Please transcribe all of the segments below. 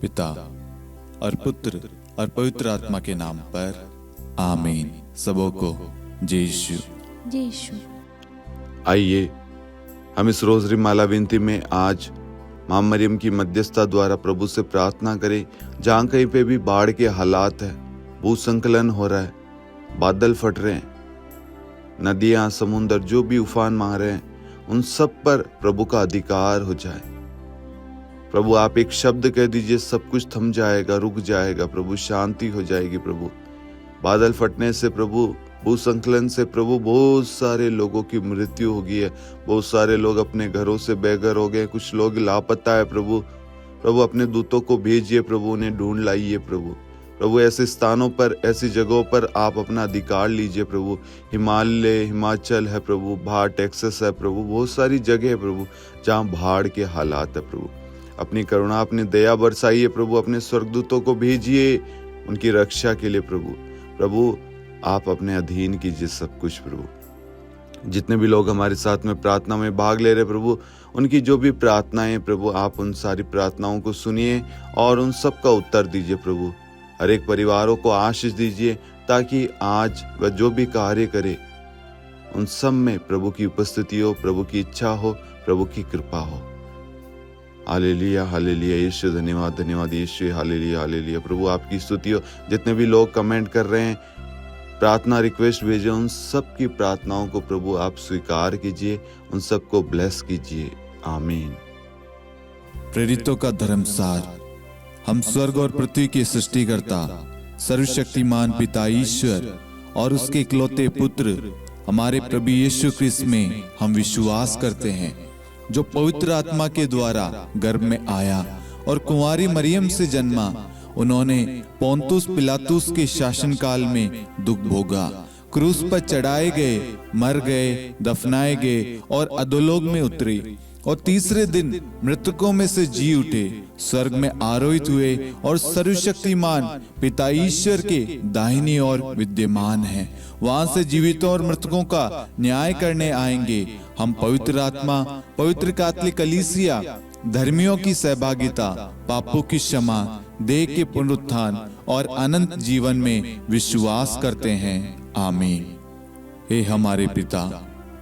पिता और पुत्र और पवित्र आत्मा के नाम पर आमीन। सबों को जय यीशु। जय यीशु। आइए हम इस रोजरी माला विनती में आज मां मरियम की मध्यस्थता द्वारा प्रभु से प्रार्थना करें। जहाँ कहीं पे भी बाढ़ के हालात है, भूसंकलन हो रहा है, बादल फट रहे हैं, नदियां समुंदर जो भी उफान मार रहे हैं, उन सब पर प्रभु का अधिकार हो जाए। प्रभु आप एक शब्द कह दीजिए, सब कुछ थम जाएगा, रुक जाएगा। प्रभु शांति हो जाएगी। प्रभु बादल फटने से, प्रभु भूसंकलन से, प्रभु बहुत सारे लोगों की मृत्यु हो गई है। बहुत सारे लोग अपने घरों से बेघर हो गए, कुछ लोग लापता है। प्रभु अपने दूतों को भेजिए, प्रभु उन्हें ढूंढ लाइए। प्रभु ऐसे स्थानों पर, ऐसी जगहों पर आप अपना अधिकार लीजिए। प्रभु हिमालय, हिमाचल है प्रभु, बाहर टेक्सास है प्रभु, बहुत सारी जगह है प्रभु जहाँ बाढ़ के हालात है। प्रभु अपनी करुणा, अपनी दया बरसाइए। प्रभु अपने स्वर्गदूतों को भेजिए उनकी रक्षा के लिए। प्रभु आप अपने अधीन कीजिए सब कुछ। प्रभु जितने भी लोग हमारे साथ में प्रार्थना में भाग ले रहे प्रभु, उनकी जो भी प्रार्थनाएं प्रभु, आप उन सारी प्रार्थनाओं को सुनिए और उन सब का उत्तर दीजिए। प्रभु हर एक परिवारों को आशीष दीजिए, ताकि आज वह जो भी कार्य करे उन सब में प्रभु की उपस्थिति हो, प्रभु की इच्छा हो, प्रभु की कृपा हो। हालेलुया, हालेलुया यीशु, धन्यवाद धन्यवाद यीशु, हालेलुया हालेलुया। प्रभु आपकी स्तुति हो। जितने भी लोग कमेंट कर रहे हैं, प्रार्थना रिक्वेस्ट भेजे, उन सब की प्रार्थनाओं को प्रभु आप स्वीकार कीजिए, उन सबको ब्लेस कीजिए। आमीन। प्रेरितों का धर्मसार। हम स्वर्ग और पृथ्वी के सृष्टिकर्ता सर्वशक्तिमान पिता ईश्वर और उसके इकलौते पुत्र हमारे प्रभु यीशु क्रिस्त में हम विश्वास करते हैं, जो पवित्र आत्मा के द्वारा गर्भ में आया और कुंवारी मरियम से जन्मा। उन्होंने पोंतुस पिलातुस के शासनकाल में दुख भोगा, क्रूस पर चढ़ाए गए, मर गए, दफनाए गए और अधोलोक में उतरे और तीसरे दिन मृतकों में से जी उठे, स्वर्ग में आरोहित हुए और सर्वशक्तिमान पिता ईश्वर के दाहिनी ओर विद्यमान हैं। वहां से जीवितों और मृतकों का न्याय करने आएंगे। हम पवित्र आत्मा, पवित्र कैथोलिक कलीसिया, धर्मियों की सहभागिता, पापों की क्षमा, देह के पुनरुत्थान और अनंत जीवन में विश्वास करते हैं। आमीन। हे हमारे पिता,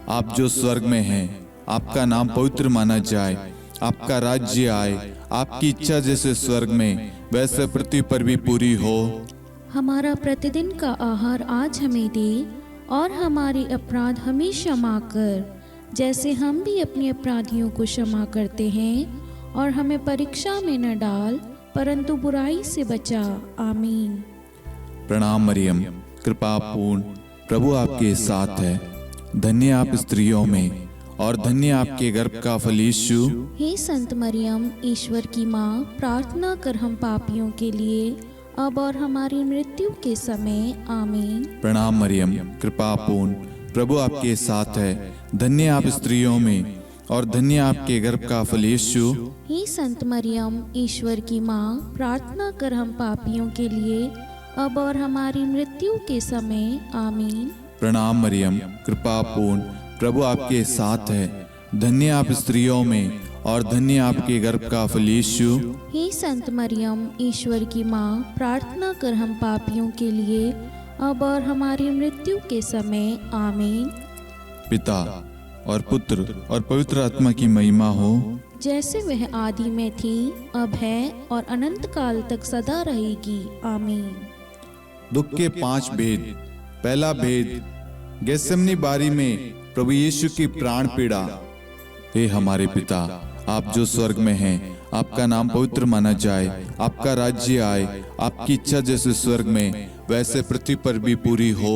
आप जो स्वर्ग में हैं, आपका नाम पवित्र माना जाए, आपका राज्य आए, आपकी इच्छा जैसे स्वर्ग में वैसे पृथ्वी पर भी पूरी हो। हमारा प्रतिदिन का आहार आज हमें दे, और हमारे अपराध हमें क्षमा कर, जैसे हम भी अपने अपराधियों को क्षमा करते हैं, और हमें परीक्षा में न डाल, परंतु बुराई से बचा। आमीन। प्रणाम मरियम, कृपा पूर्ण, प्रभु आपके साथ है। धन्य आप स्त्रियों में और धन्य आपके गर्भ का फल यीशु। हे संत मरियम, ईश्वर की माँ, प्रार्थना कर हम पापियों के लिए, अब और हमारी मृत्यु के समय। आमीन। प्रणाम मरियम, कृपा पूर्ण, प्रभु आपके साथ है। धन्य आप स्त्रियों में और धन्य आपके गर्भ का फल यीशु। हे संत मरियम, ईश्वर की माँ, प्रार्थना कर हम पापियों के लिए, अब और हमारी मृत्यु के समय। आमीन। प्रणाम मरियम, कृपा पूर्ण, प्रभु आपके साथ है। धन्य आप स्त्रियों में और धन्य आपके गर्भ का फल यीशु। हे संत मरियम, ईश्वर की माँ, प्रार्थना कर हम पापियों के लिए, अब और हमारी मृत्यु के समय। आमीन। पिता और पुत्र और पवित्र आत्मा की महिमा हो, जैसे वह आदि में थी, अब है और अनंत काल तक सदा रहेगी। आमीन। दुख के 5 भेद। पहला भेद, गेत्सेमनी बारी में प्रभु यीशु की प्राण पीड़ा। हे हमारे पिता, आप जो स्वर्ग में हैं, आपका नाम पवित्र माना जाए, आपका राज्य आए, आपकी इच्छा जैसे स्वर्ग में वैसे पृथ्वी पर भी पूरी हो।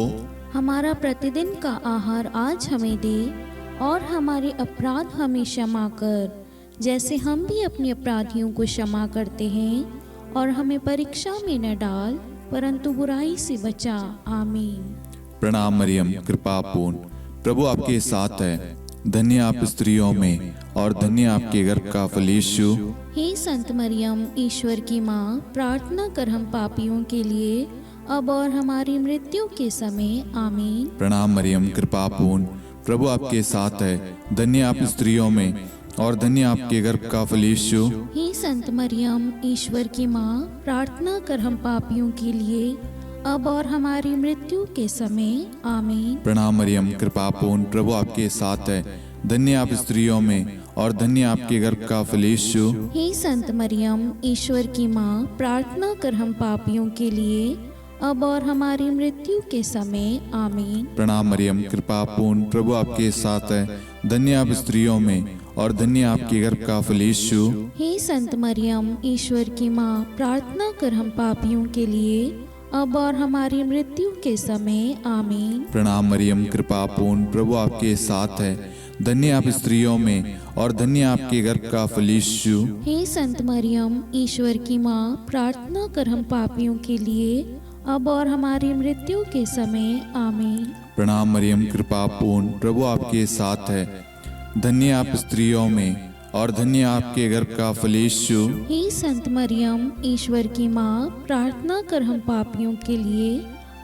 हमारा प्रतिदिन का आहार आज हमें दे, और हमारे अपराध हमें क्षमा कर, जैसे हम भी अपने अपराधियों को क्षमा करते हैं, और हमें परीक्षा में न डाल, परंतु बुराई से बचा। आमीन। प्रणाम मरियम, कृपा पूर्ण, प्रभु आपके साथ है। धन्य आप स्त्रियों में और धन्य आपके गर्भ का फल यीशु। हे संत मरियम, ईश्वर की माँ, प्रार्थना कर हम पापियों के लिए, अब और हमारी मृत्यु के समय। आमीन। प्रणाम मरियम, कृपा पूर्ण, प्रभु आपके साथ है। धन्य आप स्त्रियों में और धन्य आपके गर्भ का फल यीशु। हे संत मरियम, ईश्वर की माँ, प्रार्थना कर हम पापियों के लिए, अब और हमारी मृत्यु के समय। आमीन। प्रणाम मरियम, कृपा पूर्ण, प्रभु आपके साथ है। धन्य आप स्त्रियों में और धन्य आपके गर्भ का फल यीशु। हे संत मरियम, ईश्वर की माँ, प्रार्थना कर हम पापियों के लिए, अब और हमारी मृत्यु के समय। आमीन। प्रणाम मरियम, कृपा पूर्ण, प्रभु आपके साथ है। धन्य आप स्त्रियों में और धन्य आपके गर्भ का फल यीशु। हे संत मरियम, ईश्वर की माँ, प्रार्थना कर हम पापियों के लिए, अब और हमारी मृत्यु के समय। आमीन। प्रणाम मरियम, कृपा पूर्ण, प्रभु आपके साथ है। धन्य आप स्त्रियों में और धन्य आपके गर्भ का फल यीशु। हे संत मरियम, ईश्वर की माँ, प्रार्थना कर हम पापियों के लिए, अब और हमारी मृत्यु के समय। आमीन। प्रणाम मरियम, कृपा पूर्ण, प्रभु आपके साथ है। धन्य आप स्त्रियों में और धन्य आपके गर्भ का फल यीशु। हे संत मरियम, ईश्वर की माँ, प्रार्थना कर हम पापियों के लिए,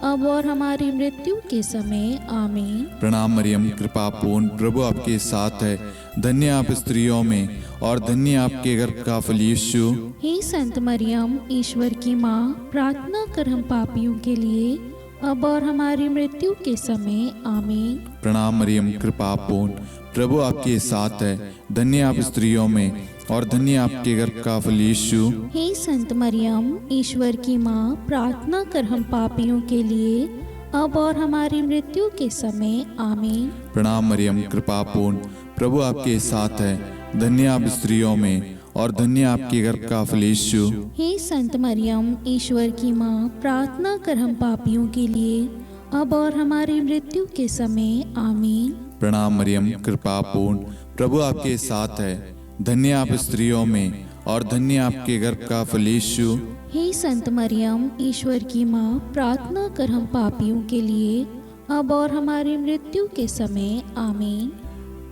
अब और हमारी मृत्यु के समय। आमीन। प्रणाम मरियम, कृपा पूर्ण, प्रभु आपके साथ है। धन्य आप स्त्रियों में और धन्य आपके गर्भ का फल यीशु। हे संत मरियम, ईश्वर की माँ, प्रार्थना कर हम पापियों के लिए, अब और हमारी मृत्यु के समय। आमीन। प्रणाम मरियम, कृपा पूर्ण, प्रभु आपके साथ है। धन्य आप स्त्रियों में और धन्य आपके गर्भ का फल यीशु। हे संत मरियम, ईश्वर की माँ, प्रार्थना कर हम पापियों के लिए, अब और हमारी मृत्यु के समय। आमीन। प्रणाम मरियम, कृपा पूर्ण, प्रभु आपके साथ है। धन्य आप स्त्रियों में और धन्य आपके गर्भ का फल यीशु। हे संत मरियम, ईश्वर की माँ, प्रार्थना कर हम पापियों के लिए, अब और हमारी मृत्यु के समय। आमीन। प्रणाम मरियम, कृपा पूर्ण, प्रभु आपके साथ है। धन्य आप स्त्रियों में और धन्य आपके गर्भ का फल यीशु। हे संत मरियम, ईश्वर की माँ, प्रार्थना कर हम पापियों के लिए, अब और हमारी मृत्यु के समय। आमीन।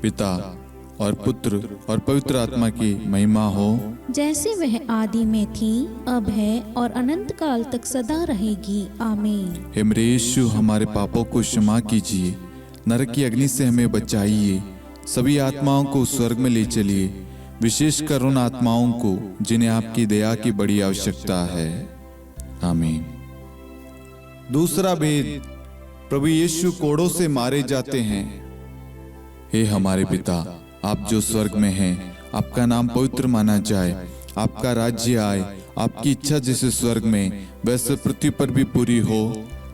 पिता और पुत्र और पवित्र आत्मा की महिमा हो, जैसे वह आदि में थी, अब है और अनंत काल तक सदा रहेगी। आमीन। हे मेरे यीशु, हमारे पापों को क्षमा कीजिए, नरक की अग्नि से हमें बचाइए, सभी आत्माओं को स्वर्ग में ले चलिए, विशेषकर उन आत्माओं को जिन्हें आपकी दया की बड़ी आवश्यकता है। आमीन। दूसरा भेद, प्रभु यीशु कोड़ों से मारे जाते हैं। हे हमारे पिता, आप जो स्वर्ग में हैं, आपका नाम पवित्र माना जाए, आपका राज्य आए, आपकी इच्छा जैसे स्वर्ग में वैसे पृथ्वी पर भी पूरी हो।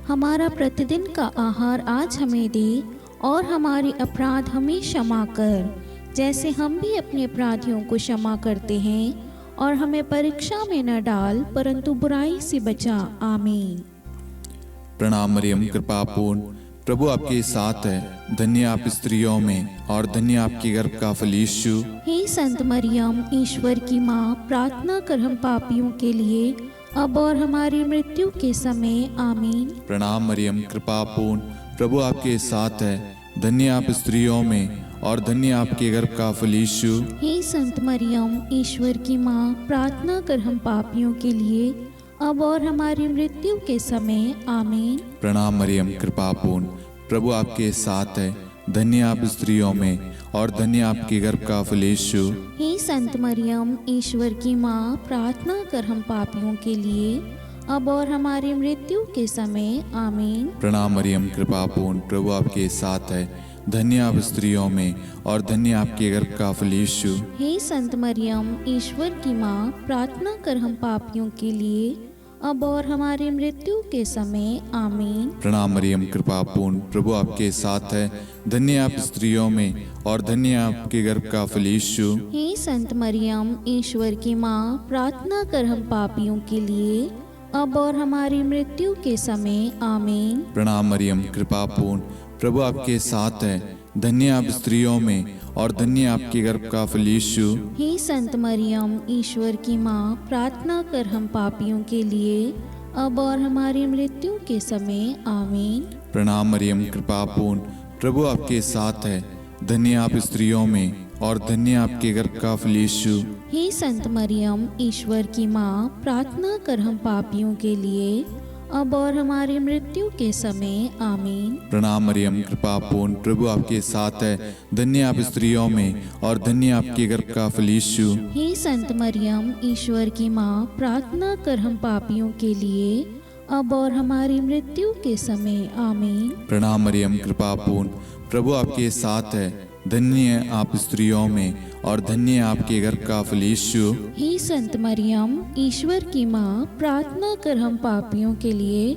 हमारा प्रतिदिन का आहार आज हमें दे, और हमारे अपराध हमें क्षमा कर, जैसे हम भी अपने अपराधियों को क्षमा करते हैं, और हमें परीक्षा में न डाल, परंतु बुराई से बचा। आमीन। प्रणाम मरियम, कृपा पूर्ण, प्रभु आपके साथ है। धन्य आप स्त्रियों में और धन्य आपके गर्भ का फल यीशु। हे संत मरियम, ईश्वर की माँ, प्रार्थना कर हम पापियों के लिए, अब और हमारी मृत्यु के समय। आमीन। प्रणाम मरियम, कृपा पूर्ण, प्रभु आपके साथ है। धन्य आप स्त्रियों में और धन्य आपके गर्भ का फल यीशु। हे संत मरियम, ईश्वर की माँ, प्रार्थना कर हम पापियों के लिए, अब और हमारी मृत्यु के समय। आमीन। प्रणाम मरियम, कृपा पूर्ण, प्रभु आपके साथ है। धन्य आप स्त्रियों में और धन्य आपके गर्भ का फल यीशु। हे संत मरियम, ईश्वर की माँ, प्रार्थना कर हम पापियों के लिए, अब और हमारी मृत्यु के समय। आमीन। प्रणाम मरियम, कृपा पूर्ण, प्रभु आपके साथ है। धन्य आप स्त्रियों में और धन्य आपके गर्भ का फल यीशु। हे संत मरियम, ईश्वर की माँ, प्रार्थना कर हम पापियों के लिए, अब और हमारी मृत्यु के समय। आमीन। प्रणाम मरियम, कृपा पूर्ण, प्रभु आपके साथ है। धन्य आप स्त्रियों में और धन्य आपके गर्भ का फल यीशु। हे संत मरियम, ईश्वर की माँ, प्रार्थना कर हम पापियों के लिए, अब और हमारी मृत्यु के समय। आमीन। प्रणाम मरियम, कृपा पूर्ण, प्रभु आपके साथ है। धन्य आप स्त्रियों में और धन्य आपके गर्भ का फल यीशु। हे संत मरियम, ईश्वर की माँ, प्रार्थना कर हम पापियों के लिए, अब और हमारी मृत्यु के समय। आमीन। प्रणाम मरियम, कृपा पूर्ण, प्रभु आपके साथ है। धन्य आप स्त्रियों में और धन्य आपके गर्भ का फल यीशु। हे संत मरियम, ईश्वर की माँ, प्रार्थना कर हम पापियों के लिए, अब और हमारी मृत्यु के समय आमीन। प्रणाम मरियम, कृपा पूर्ण, प्रभु आपके साथ है। धन्य आप स्त्रियों में और धन्य आपके गर्भ का फल यीशु। हे संत मरियम, ईश्वर की माँ, प्रार्थना कर हम पापियों के लिए, अब और हमारी मृत्यु के समय आमीन। प्रणाम मरियम, कृपा पूर्ण, प्रभु आपके साथ है। धन्य आप स्त्रियों में और धन्य आपके गर्भ का फल यीशु। हे संत मरियम, ईश्वर की माँ, प्रार्थना कर हम पापियों के लिए,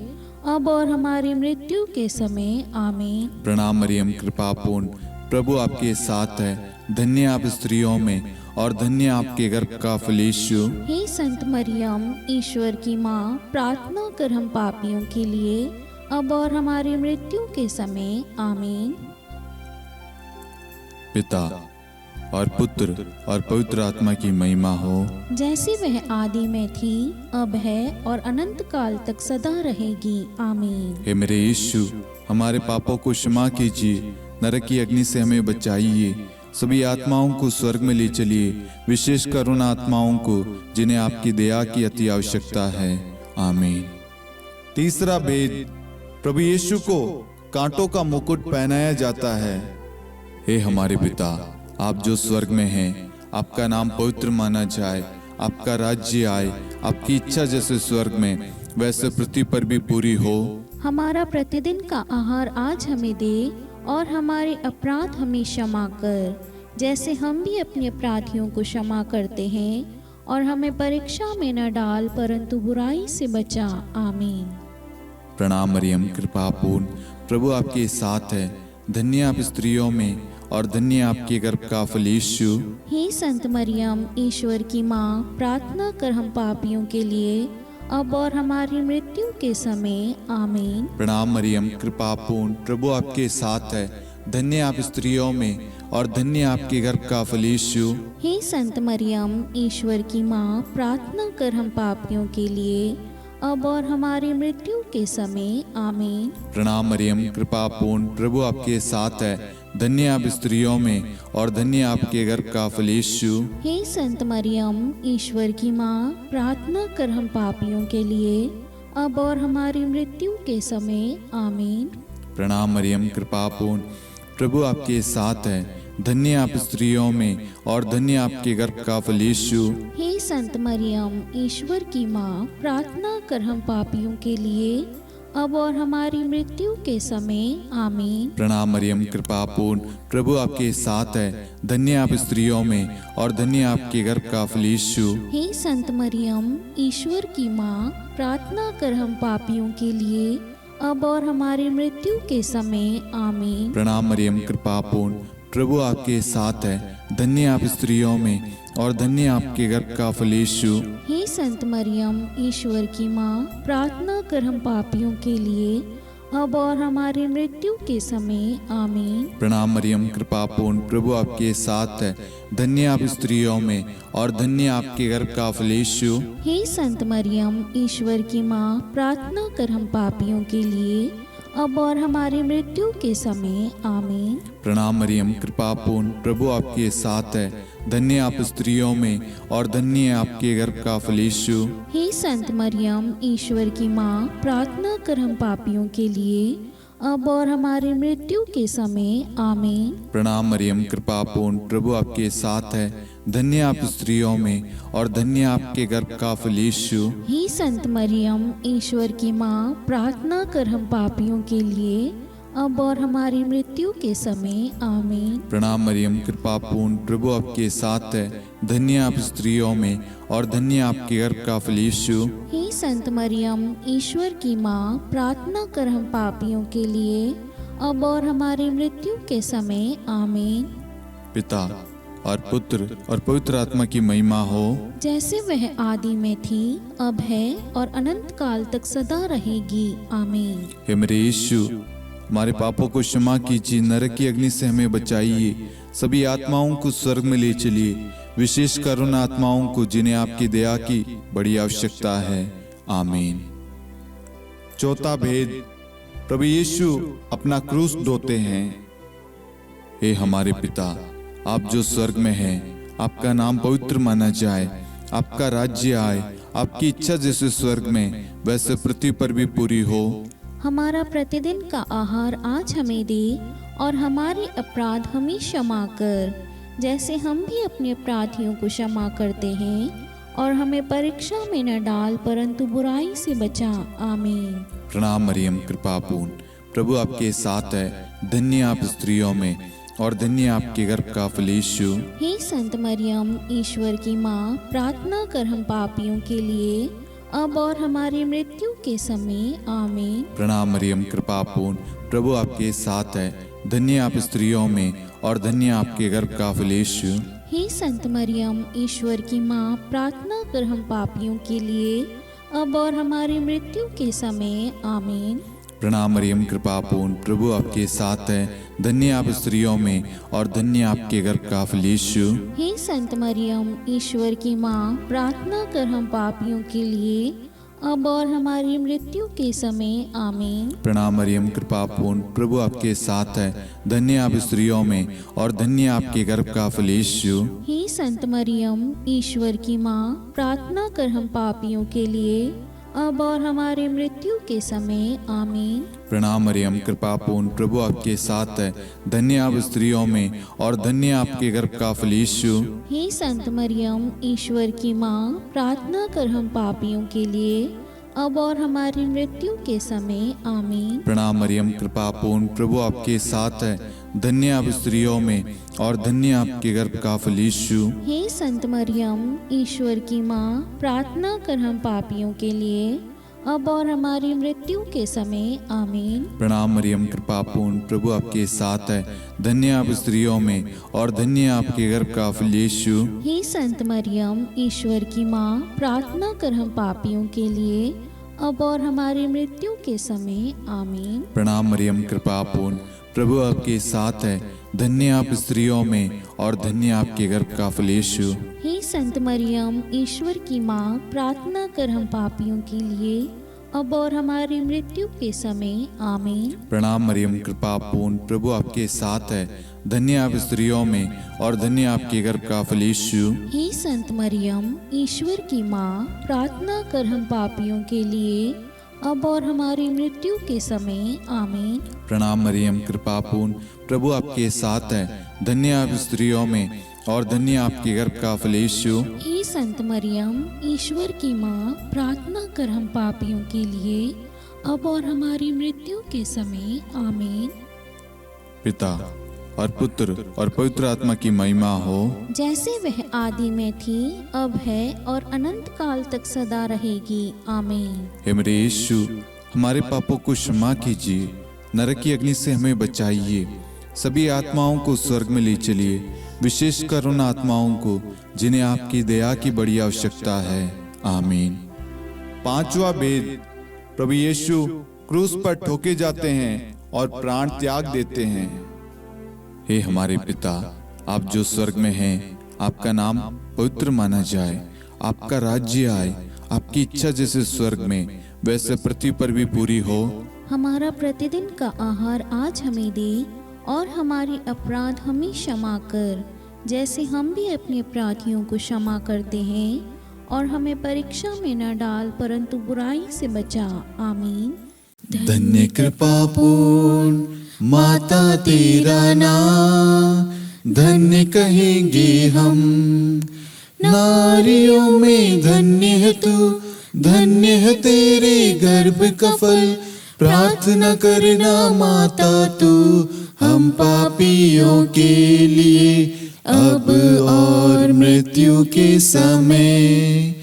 अब और हमारी मृत्यु के समय आमीन। प्रणाम मरियम, कृपा पूर्ण, प्रभु आपके साथ है। धन्य आप स्त्रियों में और धन्य आपके गर्भ का फल यीशु। हे संत मरियम, ईश्वर की माँ, प्रार्थना कर हम पापियों के लिए, अब और हमारी मृत्यु के समय आमीन। पिता और पुत्र और पवित्र आत्मा की महिमा हो, जैसे वह आदि में थी, अब है और अनंत काल तक सदा रहेगी आमीन। हे मेरे यीशु, हमारे पापों को क्षमा कीजिए, नरक की अग्नि से हमें बचाइए, सभी आत्माओं को स्वर्ग में ले चलिए, विशेषकर उन आत्माओं को जिन्हें आपकी दया की अति आवश्यकता है। आमीन। तीसरा भेद, प्रभु यीशु को कांटों का मुकुट पहनाया जाता है। हे हमारे पिता, आप जो स्वर्ग में हैं, आपका नाम पवित्र माना जाए, आपका राज्य आए, आपकी इच्छा जैसे स्वर्ग में वैसे पृथ्वी पर भी पूरी हो। हमारा प्रतिदिन का आहार आज हमें दे, और हमारे अपराध हमें क्षमा कर, जैसे हम भी अपने अपराधियों को क्षमा करते हैं, और हमें परीक्षा में न डाल, परंतु बुराई से बचा। आमीन। प्रणाम मरियम, कृपा पूर्ण, प्रभु आपके साथ है। धन्य आप स्त्रियों में और धन्य आपके गर्भ का फल यीशु। हे संत मरियम, ईश्वर की माँ, प्रार्थना कर हम पापियों के लिए, अब और हमारी मृत्यु के समय आमीन। प्रणाम मरियम, कृपा पूर्ण, प्रभु आपके साथ है। धन्य आप स्त्रियों में और धन्य आपके गर्भ का फल यीशु। हे संत मरियम, ईश्वर की माँ, प्रार्थना कर हम पापियों के लिए, अब और हमारी मृत्यु के समय आमीन। प्रणाम मरियम, कृपा पूर्ण, प्रभु आपके साथ है। धन्य आप स्त्रियों में और धन्य आपके गर्भ का फल यीशु। हे संत मरियम, ईश्वर की माँ, प्रार्थना कर हम पापियों के लिए, अब और हमारी मृत्यु के समय आमीन। प्रणाम मरियम, कृपा पूर्ण, प्रभु आपके साथ है। धन्य आप स्त्रियों में और धन्य आपके गर्भ का फल यीशु। हे संत मरियम, ईश्वर की माँ, प्रार्थना कर हम पापियों के लिए, अब और हमारी मृत्यु के समय आमीन। प्रणाम मरियम, कृपा पूर्ण, प्रभु आपके साथ है। धन्य आप स्त्रियों में और धन्य आपके गर्भ का फल यीशु। हे संत मरियम, ईश्वर की माँ, प्रार्थना कर हम पापियों के लिए, अब और हमारी मृत्यु के समय आमीन। प्रणाम मरियम, कृपा पूर्ण, प्रभु आपके साथ है। धन्य आप स्त्रियों में और धन्य आपके गर्भ का फल यीशु। हे संत मरियम, ईश्वर की माँ, प्रार्थना कर हम पापियों के लिए, अब और हमारी मृत्यु के समय आमीन। प्रणाम मरियम, कृपा पूर्ण, प्रभु आपके साथ है। धन्य आप स्त्रियों में और धन्य आपके गर्भ का फल यीशु। हे संत मरियम, ईश्वर की माँ, प्रार्थना कर हम पापियों के लिए, अब और हमारी मृत्यु के समय आमीन। प्रणाम मरियम, कृपा पूर्ण, प्रभु आपके साथ है। धन्य आप स्त्रियों में और धन्य आपके गर्भ का फल यीशु। हे संत मरियम, ईश्वर की माँ, प्रार्थना कर हम पापियों के लिए, अब और हमारी मृत्यु के समय आमीन। प्रणाम मरियम, कृपा पूर्ण, प्रभु आपके साथ है। धन्य आप स्त्रियों में और धन्य आपके गर्भ का फल यीशु। हे संत मरियम, ईश्वर की माँ, प्रार्थना कर हम पापियों के लिए, अब और हमारी मृत्यु के समय आमीन। प्रणाम मरियम, कृपा पूर्ण, प्रभु आपके साथ है। धन्य आप स्त्रियों में और धन्य आपके गर्भ का फल यीशु। हे संत मरियम, ईश्वर की माँ, प्रार्थना कर हम पापियों के लिए, अब और हमारी मृत्यु के समय आमीन। पिता और पुत्र और पवित्र आत्मा की महिमा हो, जैसे वह आदि में थी, अब है और अनंत काल तक सदा रहेगी आमीन। हे मेरे यीशु, हमारे पापों को क्षमा कीजिए, नरक की अग्नि से हमें बचाइए, सभी आत्माओं को स्वर्ग में ले चलिए, विशेषकर उन आत्माओं को जिन्हें आपकी दया की बड़ी आवश्यकता है। आमीन। चौथा भेद, प्रभु यीशु अपना क्रूस ढोते हैं। हे हमारे पिता, आप जो स्वर्ग में हैं, आपका नाम पवित्र माना जाए, आपका राज्य आए, आपकी इच्छा जैसे स्वर्ग में वैसे पृथ्वी पर भी पूरी हो। हमारा प्रतिदिन का आहार आज हमें दे, और हमारे अपराध हमें क्षमा कर, जैसे हम भी अपने अपराधियों को क्षमा करते हैं, और हमें परीक्षा में न डाल परंतु बुराई से बचा। आमीन। प्रणाम मरियम, कृपा पूर्ण, प्रभु आपके साथ है। धन्य आप स्त्रियों में और धन्य आपके गर्भ का फल यीशु। हे संत मरियम, ईश्वर की माँ, प्रार्थना कर हम पापियों के लिए, अब और हमारी मृत्यु के समय। आमीन। प्रणाम मरियम, कृपा पूर्ण, प्रभु आपके साथ है। धन्य आप स्त्रियों में और धन्य आपके गर्भ का फल यीशु। हे संत मरियम, ईश्वर की माँ, प्रार्थना कर हम पापियों के लिए, अब और हमारी मृत्यु के समय। आमीन। प्रणाम मरियम, कृपा पूर्ण, प्रभु आपके साथ है। धन्य आप स्त्रियों में और धन्य आपके गर्भ का फल यीशु। हे संत मरियम, ईश्वर की माँ, प्रार्थना कर हम पापियों के लिए, अब और हमारी मृत्यु के समय। आमीन। प्रणाम मरियम, कृपा पूर्ण, प्रभु आपके साथ है। धन्य आप स्त्रियों में और धन्य आपके गर्भ का फल यीशु। हे संत मरियम, ईश्वर की माँ, प्रार्थना कर हम पापियों के लिए, अब और हमारी मृत्यु के समय। आमीन। प्रणाम मरियम, कृपा पूर्ण, प्रभु आपके साथ है। धन्य आप स्त्रियों में और धन्य आपके गर्भ का फल यीशु। हे संत मरियम, ईश्वर की माँ, प्रार्थना कर हम पापियों के लिए, अब और हमारी मृत्यु के समय। आमीन। प्रणाम मरियम, कृपा पूर्ण, प्रभु आपके साथ है। धन्य आप स्त्रियों में और धन्य आपके गर्भ का फल यीशु। हे संत मरियम, ईश्वर की माँ, प्रार्थना कर हम पापियों के लिए, अब और हमारी मृत्यु के समय। आमीन। प्रणाम मरियम, कृपा पूर्ण, प्रभु आपके साथ है। धन्य आप स्त्रियों में और धन्य आपके गर्भ का फल यीशु। हे संत मरियम, ईश्वर की माँ, प्रार्थना कर हम पापियों के लिए, अब और हमारी मृत्यु के समय। आमीन। प्रणाम मरियम, कृपा पूर्ण, प्रभु आपके साथ है। धन्य आप स्त्रियों में और धन्य आपके गर्भ का फल यीशु। हे संत मरियम, ईश्वर की माँ, प्रार्थना कर हम पापियों के लिए, अब और हमारी मृत्यु के समय। आमीन। प्रणाम मरियम, कृपा पूर्ण, प्रभु आपके साथ है। धन्य आप स्त्रियों में और धन्य आपके गर्भ का फल यीशु। हे संत मरियम, ईश्वर की माँ, प्रार्थना कर हम पापियों के लिए, अब और हमारी मृत्यु के समय। आमीन। प्रणाम मरियम, कृपा पूर्ण, प्रभु आपके साथ है। धन्य आप स्त्रियों में और धन्य आपके गर्भ का फल यीशु। हे संत मरियम, ईश्वर की माँ, प्रार्थना कर हम पापियों के लिए, अब और हमारी मृत्यु के समय। आमीन। पिता और पुत्र और पवित्र आत्मा की महिमा हो, जैसे वह आदि में थी, अब है और अनंत काल तक सदा रहेगी। आमीन। हे मेरे यीशु, हमारे पापों को क्षमा कीजिए, नरक की अग्नि से हमें बचाइए, सभी आत्माओं को स्वर्ग में ले चलिए, विशेषकर उन आत्माओं को जिन्हें आपकी दया की बड़ी आवश्यकता है। आमीन। पांचवा भेद, प्रभु यीशु क्रूस पर ठोके जाते हैं और प्राण त्याग देते हैं। हे हमारे पिता, आप जो स्वर्ग में हैं, आपका नाम पवित्र माना जाए, आपका राज्य आए, आपकी इच्छा जैसे स्वर्ग में वैसे पृथ्वी पर भी पूरी हो। हमारा प्रतिदिन का आहार आज हमें दे, और हमारे अपराध हमें क्षमा कर, जैसे हम भी अपने अपराधियों को क्षमा करते हैं, और हमें परीक्षा में न डाल परंतु बुराई से बचा। आमीन। धन्य कृपा पूर्ण माता तेरा नाम, धन्य कहेंगे हम, नारियों में धन्य है तू, धन्य है तेरे गर्भ का फल। प्रार्थना करना माता तू हम पापियों के लिए, अब और मृत्यु के समय।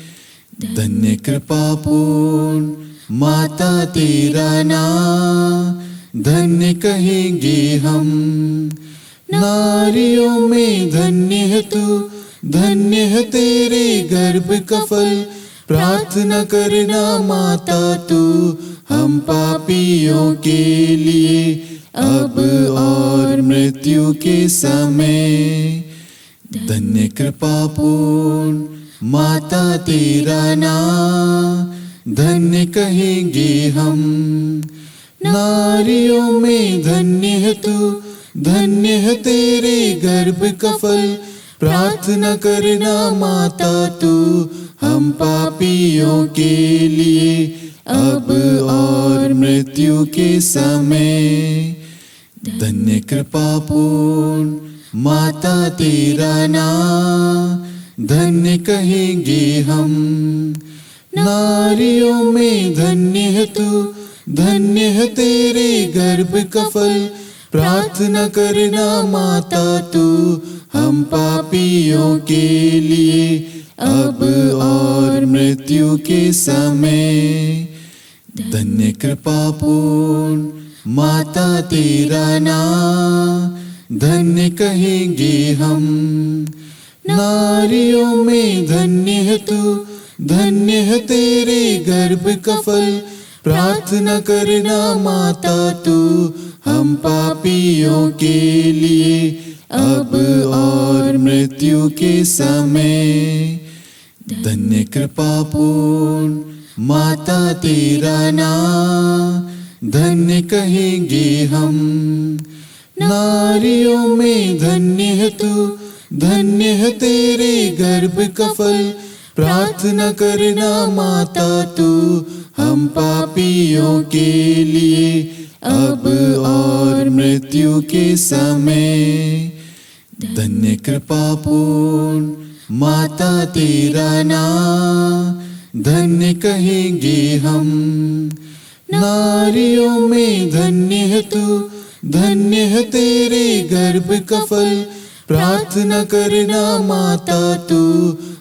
धन्य कृपा पूर्ण माता तेरा नाम, धन्य कहेंगे हम, नारियों में धन्य है तू, धन्य है तेरे गर्भ का फल। प्रार्थना करना माता तू हम पापियों के लिए, अब और मृत्यु के समय। धन्य कृपा पूर्ण माता तेरा नाम, धन्य कहेंगे हम, नारियों में धन्य है तू, धन्य है तेरे गर्भ का फल। प्रार्थना करना माता तू हम पापियों के लिए, अब और मृत्यु के समय। धन्य कृपा पूर्ण माता तेरा नाम, धन्य कहेंगे हम। नारियों में धन्य है तू, धन्य है तेरे गर्भ का फल। प्रार्थना करना माता तू हम पापियों के लिए, अब और मृत्यु के समय। धन्य कृपा पूर्ण माता तेरा नाम, धन्य कहेंगे हम। नारियों में धन्य है तू, धन्य है तेरे गर्भ का फल। प्रार्थना करना माता तू हम पापियों के लिए, अब और मृत्यु के समय। धन्य कृपा पूर्ण माता तेरा नाम, धन्य कहेंगे हम। नारियों में धन्य है तू, धन्य है तेरे गर्भ का फल। प्रार्थना करना माता तू हम पापियों के लिए, अब और मृत्यु के समय। धन्य कृपा पूर्ण माता तेरा नाम, धन्य कहेंगे हम। नारियों में धन्य है तू, धन्य है तेरे गर्भ का फल। प्रार्थना करना माता तू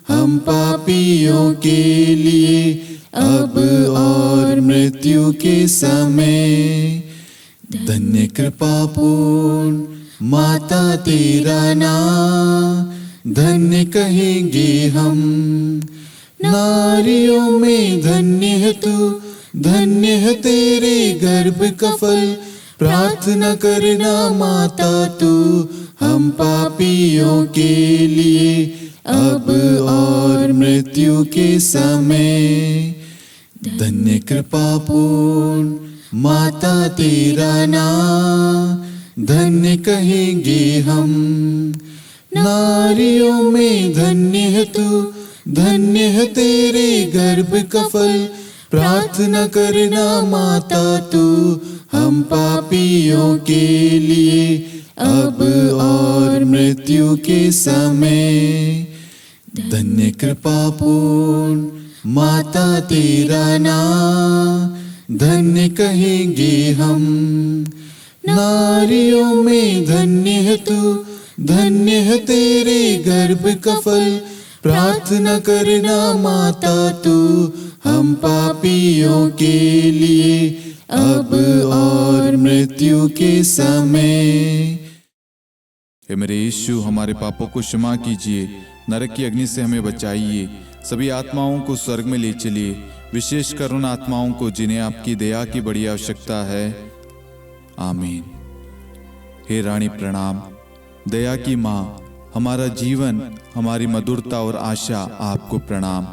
हम पापियों के लिए, अब और मृत्यु के समय। धन्य कृपा पूर्ण माता तेरा नाम, धन्य कहेंगे हम। नारियों में धन्य है तू, धन्य है तेरे गर्भ का फल। प्रार्थना करना माता तू हम पापियों के लिए, अब और मृत्यु के समय। धन्य कृपा पूर्ण माता तेरा नाम, धन्य कहेंगे हम। नारियों में धन्य है तू, धन्य है तेरे गर्भ का फल। प्रार्थना करना माता तू हम पापियों के लिए, अब और मृत्यु के समय। धन्य कृपा पूर्ण माता तेरा नाम, धन्य कहेंगे हम। नारियों में धन्य है तू, धन्य है तेरे गर्भ का फल। प्रार्थना करना माता तू हम पापियों के लिए, अब और मृत्यु के समय। हे मेरे यीशु, हमारे पापों को क्षमा कीजिए, नरक की अग्नि से हमें बचाइए, सभी आत्माओं को स्वर्ग में ले चलिए, विशेषकर उन आत्माओं को जिन्हें आपकी दया की बड़ी आवश्यकता है। आमीन। हे रानी प्रणाम, दया की माँ, हमारा जीवन, हमारी मधुरता और आशा आपको प्रणाम।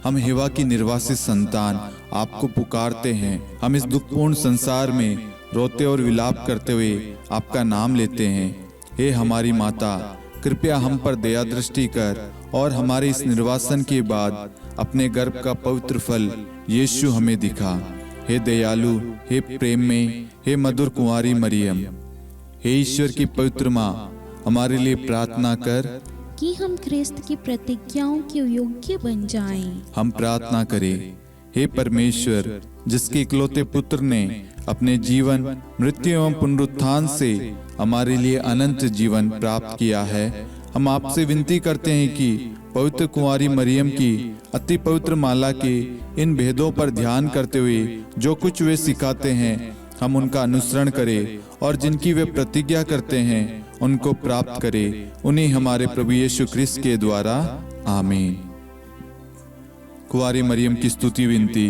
हम हेवा की निर्वासित संतान आपको पुकारते हैं। हम इस दुखपूर्ण संसार में रोते और विलाप करते हुए आपका नाम लेते हैं। हे हमारी माता, कृपया हम पर दया दृष्टि कर और हमारे इस निर्वासन के बाद अपने गर्भ का पवित्र फल यीशु हमें दिखा। हे दयालु, हे प्रेम में, हे मधुर कुंवारी मरियम, हे ईश्वर की पवित्र माँ, हमारे लिए प्रार्थना कर कि हम ख्रिस्त की प्रतिज्ञाओं के योग्य बन जाएं। हम प्रार्थना करें। हे परमेश्वर, जिसके इकलौते पुत्र ने अपने जीवन, मृत्यु एवं पुनरुत्थान से हमारे लिए अनंत जीवन प्राप्त किया है, हम आपसे विनती करते हैं कि पवित्र कुंवारी मरियम की अति पवित्र माला के इन भेदों पर ध्यान करते हुए जो कुछ वे सिखाते हैं, हम उनका अनुसरण करें और जिनकी वे प्रतिज्ञा करते हैं उनको प्राप्त करें। उन्हीं हमारे प्रभु यीशु ख्रिस्त के द्वारा। आमीन। कुंवारी मरियम की स्तुति विनती।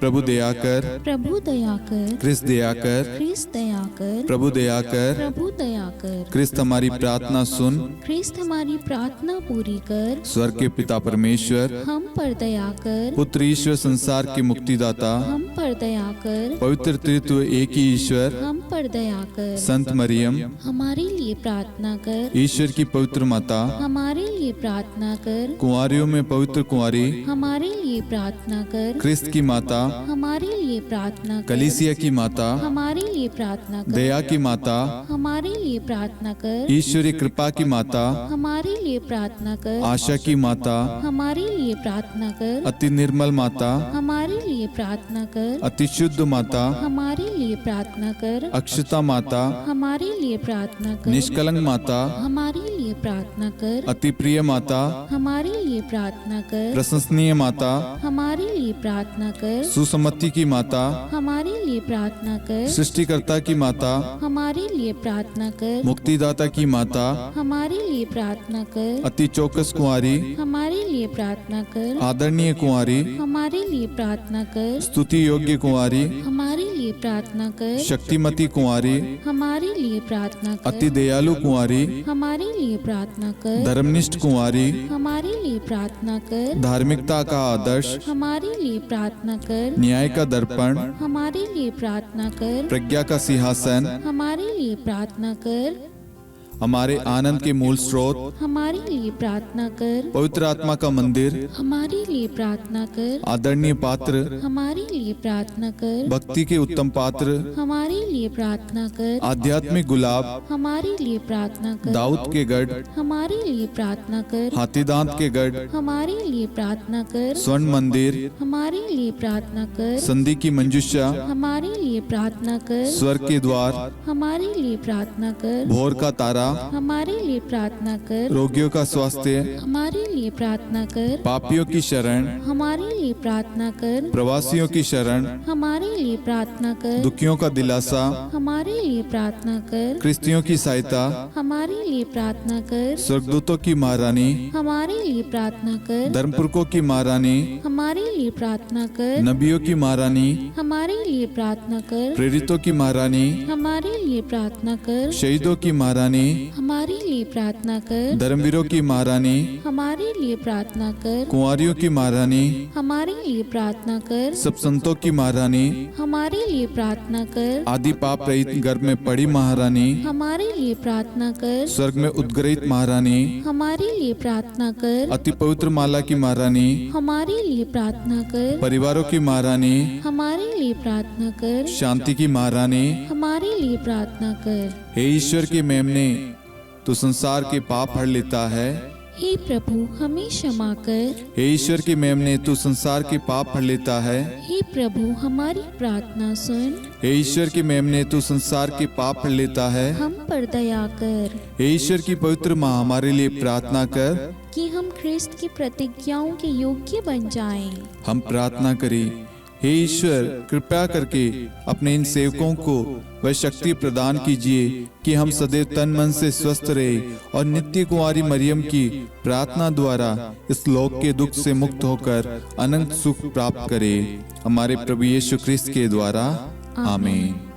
प्रभु दया कर, प्रभु दया कर, क्रिस्त दया कर, क्रिस्त दया कर, प्रभु दया कर, प्रभु दया कर, क्रिस्त हमारी प्रार्थना सुन। क्रिस्त हमारी प्रार्थना पूरी कर, स्वर्ग के पिता परमेश्वर, हम पर दया कर, पुत्र ईश्वर संसार के मुक्तिदाता, हम पर दया कर, पवित्र त्रित्व एक ही ईश्वर, हम पर दया कर, संत मरियम, हमारे लिए प्रार्थना कर, ईश्वर की पवित्र माता, हमारे लिए प्रार्थना कर, कुंवारियों में पवित्र कुंवारी, हमारे लिए प्रार्थना कर, क्रिस्त की माता, हमारे लिए प्रार्थना कर, कलीसिया की माता, हमारे लिए प्रार्थना कर, दया की माता, हमारे लिए प्रार्थना कर, ईश्वरी कृपा की माता, हमारे लिए प्रार्थना कर, आशा की माता, हमारे लिए प्रार्थना कर, अति निर्मल माता, हमारे लिए प्रार्थना कर, अति शुद्ध माता, हमारे लिए प्रार्थना कर, अक्षता माता, हमारे लिए प्रार्थना कर, निष्कलंक माता, हमारे लिए प्रार्थना कर, अति प्रिय माता, हमारे लिए प्रार्थना कर, प्रशंसनीय माता, हमारे लिए प्रार्थना कर, सुसम्मति की माता, हमारे लिए प्रार्थना कर, सृष्टिकर्ता की माता, हमारे लिए प्रार्थना कर, मुक्तिदाता की माता, हमारे लिए प्रार्थना कर, अति चौकस कुंवारी, हमारे लिए प्रार्थना कर, आदरणीय कुंवारी, हमारे लिए प्रार्थना कर, स्तुति योग्य कुंवारी, हमारे लिए प्रार्थना कर, शक्तिमती कुंवारी, हमारे लिए प्रार्थना अति कर, दयालु कुंवारी, हमारे लिए प्रार्थना कर, धर्मनिष्ठ कुंवारी, हमारे लिए प्रार्थना कर, धार्मिकता का आदर्श, हमारे लिए प्रार्थना कर, न्याय का दर्पण, हमारे लिए प्रार्थना कर, प्रज्ञा का सिंहासन, हमारे लिए प्रार्थना कर, हमारे आनंद के मूल स्रोत, हमारे लिए प्रार्थना कर, पवित्र आत्मा का मंदिर, हमारे लिए प्रार्थना कर, आदरणीय पात्र, हमारे लिए प्रार्थना कर, भक्ति के उत्तम पात्र, हमारे लिए प्रार्थना कर, आध्यात्मिक गुलाब, हमारे लिए प्रार्थना कर, दाऊद के गढ़, हमारे लिए प्रार्थना कर, हाथीदांत के गढ़, हमारे लिए प्रार्थना कर, स्वर्ण मंदिर, हमारे लिए प्रार्थना कर, संधि की मंजुषा, हमारे लिए प्रार्थना कर, स्वर्ग के द्वार, हमारे लिए प्रार्थना कर, भोर का तारा, हमारे लिए प्रार्थना कर, रोगियों का स्वास्थ्य, हमारे लिए प्रार्थना कर, पापियों की शरण, हमारे लिए प्रार्थना कर, प्रवासियों की शरण, हमारे लिए प्रार्थना कर, दुखियों का दिलासा, हमारे लिए प्रार्थना कर, क्रिस्तियों की सहायता, हमारे लिए प्रार्थना कर, स्वर्गदूतों की महारानी, हमारे लिए प्रार्थना कर, धर्मपुरखों की महारानी, हमारे लिए प्रार्थना कर, नबियों की महारानी, हमारे लिए प्रार्थना कर, प्रेरितों की महारानी, हमारे लिए प्रार्थना कर, शहीदों की महारानी, हमारे लिए प्रार्थना कर, धर्मवीरों की महारानी, हमारे लिए प्रार्थना कर, कुंवारियों की महारानी, हमारे लिए प्रार्थना कर, सब संतों की महारानी, हमारे लिए प्रार्थना कर, आदि पाप रहित गर्भ में पड़ी महारानी, हमारे लिए प्रार्थना कर, स्वर्ग में उद्गृहित महारानी, हमारे लिए प्रार्थना कर, अति पवित्र माला की महारानी, हमारे लिए प्रार्थना कर, परिवारों की महारानी, हमारे लिए प्रार्थना कर, शांति की महारानी, हमारे लिए प्रार्थना कर। हे ईश्वर के मेमने, तू संसार के पाप हर लेता है। हे प्रभु हमें क्षमा कर। हे ईश्वर के मेमने, तू संसार के पाप हर लेता है। हे प्रभु हमारी प्रार्थना सुन। हे ईश्वर के मेमने, तू संसार के पाप हर लेता है। हम पर दया कर हे ईश्वर की पवित्र माँ, हमारे लिए प्रार्थना कर। कि हम ख्रिस्त की प्रतिज्ञाओं के योग्य बन जाएं। हम प्रार्थना करें, हे ईश्वर कृपया करके अपने इन सेवकों को वह शक्ति प्रदान कीजिए कि हम सदैव तन मन से स्वस्थ रहे और नित्य कुंवारी मरियम की प्रार्थना द्वारा इस लोक के दुख से मुक्त होकर अनंत सुख प्राप्त करें। हमारे प्रभु यीशु ख्रिस्त के द्वारा आमीन।